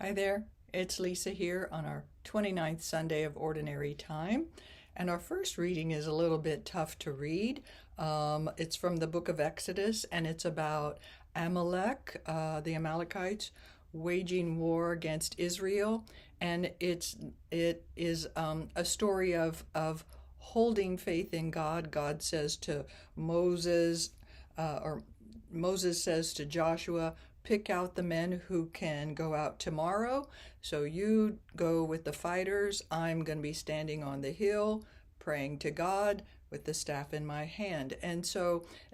Hi there, it's Lisa here on our 29th Sunday of Ordinary Time. And our first reading is a little bit tough to read. It's from the book of Exodus, and it's about the Amalekites, waging war against Israel. And it is a story of holding faith in God. God says to Moses, or Moses says to Joshua, pick out the men who can go out tomorrow. So you go with the fighters. I'm going to be standing on the hill praying to God with the staff in my hand. And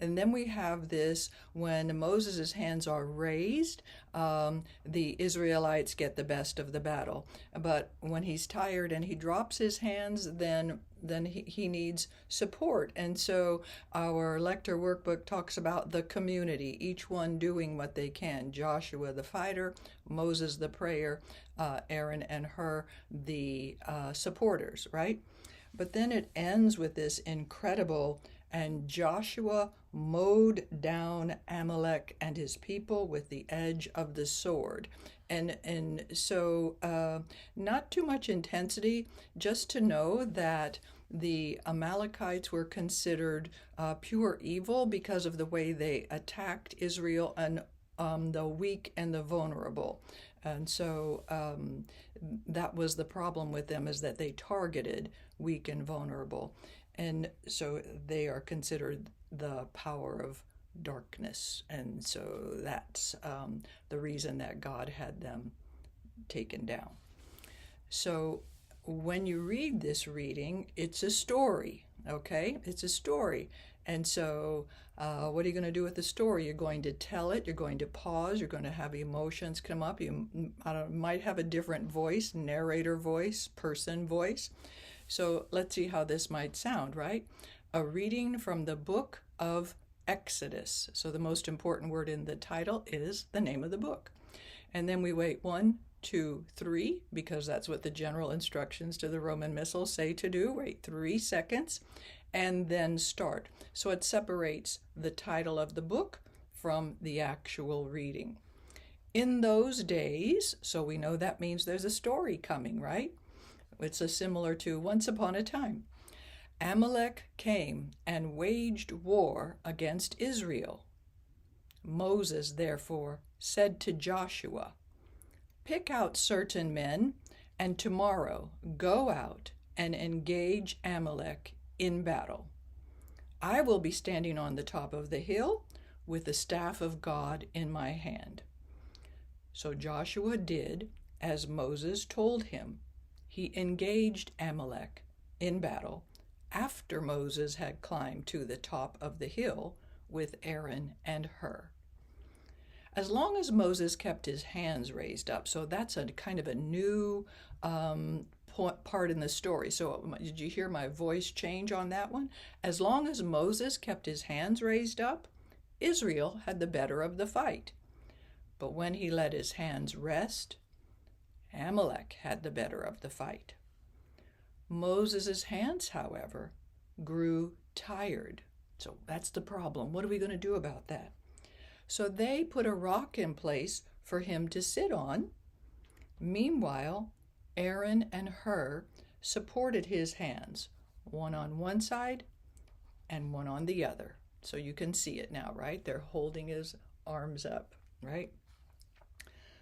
then we have this when Moses' hands are raised, the Israelites get the best of the battle. But when he's tired and he drops his hands, then he needs support. And so our Lector workbook talks about the community, each one doing what they can. Joshua the fighter, Moses the prayer, Aaron and Hur the supporters, right? But then it ends with this incredible, and Joshua mowed down Amalek and his people with the edge of the sword. And so not too much intensity, just to know that the Amalekites were considered pure evil because of the way they attacked Israel and the weak and the vulnerable. And so that was the problem with them, is that they targeted weak and vulnerable. And so they are considered the power of darkness. And so that's the reason that God had them taken down. So when you read this reading, it's a story, okay? It's a story. And so what are you going to do with the story? You're going to tell it, you're going to pause, you're going to have emotions come up. You might have a different voice, narrator voice, person voice. So let's see how this might sound, right? A reading from the book of Exodus. So the most important word in the title is the name of the book. And then we wait 1, 2, 3, because that's what the general instructions to the Roman Missal say to do. Wait 3 seconds and then start. So it separates the title of the book from the actual reading. In those days, so we know that means there's a story coming, right? It's similar to Once Upon a Time. Amalek came and waged war against Israel. Moses, therefore, said to Joshua, pick out certain men, and tomorrow go out and engage Amalek in battle. I will be standing on the top of the hill with the staff of God in my hand. So Joshua did as Moses told him. He engaged Amalek in battle after Moses had climbed to the top of the hill with Aaron and Hur. As long as Moses kept his hands raised up, so that's a kind of a new part in the story. So did you hear my voice change on that one? As long as Moses kept his hands raised up, Israel had the better of the fight. But when he let his hands rest, Amalek had the better of the fight. Moses' hands, however, grew tired. So that's the problem. What are we going to do about that? So they put a rock in place for him to sit on. Meanwhile, Aaron and Hur supported his hands, one on one side and one on the other. So you can see it now, right? They're holding his arms up, right?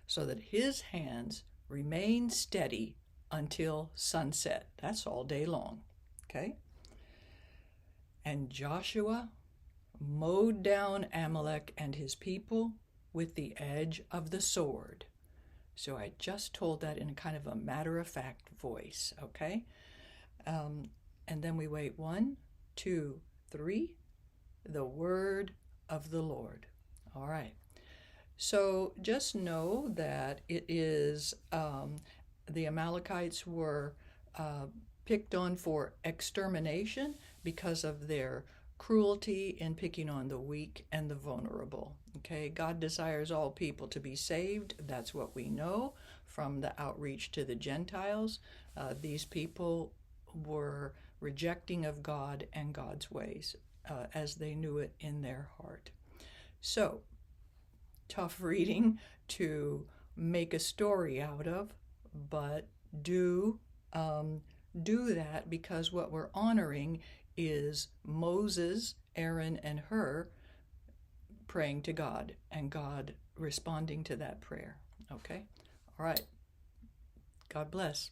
So that his hands remain steady until sunset. That's all day long, okay? And Joshua mowed down Amalek and his people with the edge of the sword. So I just told that in kind of a matter-of-fact voice, okay? And then we wait 1, 2, 3, the word of the Lord. All right. So just know that it is the Amalekites were picked on for extermination because of their cruelty in picking on the weak and the vulnerable. Okay, God desires all people to be saved. That's what we know from the outreach to the Gentiles. These people were rejecting of God and God's ways as they knew it in their heart. So, tough reading to make a story out of, but do do that because what we're honoring is Moses, Aaron, and Hur praying to God and God responding to that prayer. Okay? All right. God bless.